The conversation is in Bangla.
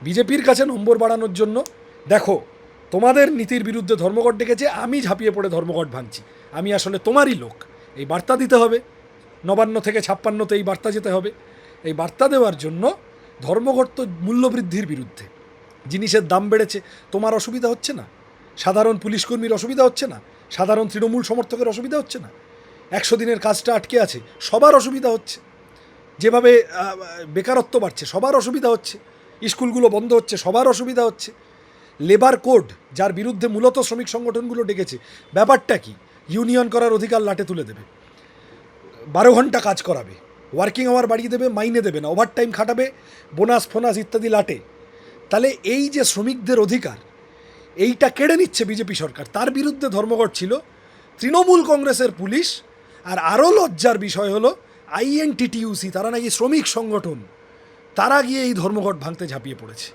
বিজেপির কাছে নম্বর বাড়ানোর জন্য দেখো তোমাদের নীতির বিরুদ্ধে ধর্মঘট ডেকেছে, আমি ঝাঁপিয়ে পড়ে ধর্মঘট ভাঙছি, আমি আসলে তোমারই লোক, এই বার্তা দিতে হবে। ৫৯ থেকে ৫৬তে এই বার্তা যেতে হবে। এই বার্তা দেওয়ার জন্য ধর্মঘট তো মূল্যবৃদ্ধির বিরুদ্ধে। জিনিসের দাম বেড়েছে, তোমার অসুবিধা হচ্ছে না? সাধারণ পুলিশকর্মীর অসুবিধা হচ্ছে না? সাধারণ তৃণমূল সমর্থকের অসুবিধা হচ্ছে না? ১০০ দিনের কাজটা আটকে আছে, সবার অসুবিধা হচ্ছে। যেভাবে বেকারত্ব বাড়ছে, সবার অসুবিধা হচ্ছে। স্কুলগুলো বন্ধ হচ্ছে, সবার অসুবিধা হচ্ছে। লেবার কোড, যার বিরুদ্ধে মূলত শ্রমিক সংগঠনগুলো ডেকেছে, ব্যাপারটা কি? ইউনিয়ন করার অধিকার লাটে তুলে দেবে, ১২ ঘন্টা কাজ করাবে, ওয়ার্কিং আওয়ার বাড়িয়ে দেবে, মাইনে দেবে না, ওভারটাইম খাটাবে, বোনাস ফোনাস ইত্যাদি লাটে। তাহলে এই যে শ্রমিকদের অধিকার, এইটা কেড়ে নিচ্ছে বিজেপি সরকার, তার বিরুদ্ধে ধর্মঘট ছিল তৃণমূল কংগ্রেসের পুলিশ। আর আরও লজ্জার বিষয় হলো আইএনটিটিইউসি, তারা নাকি শ্রমিক সংগঠন, তারা গিয়ে এই ধর্মঘট ভাঙতে ঝাঁপিয়ে পড়েছে।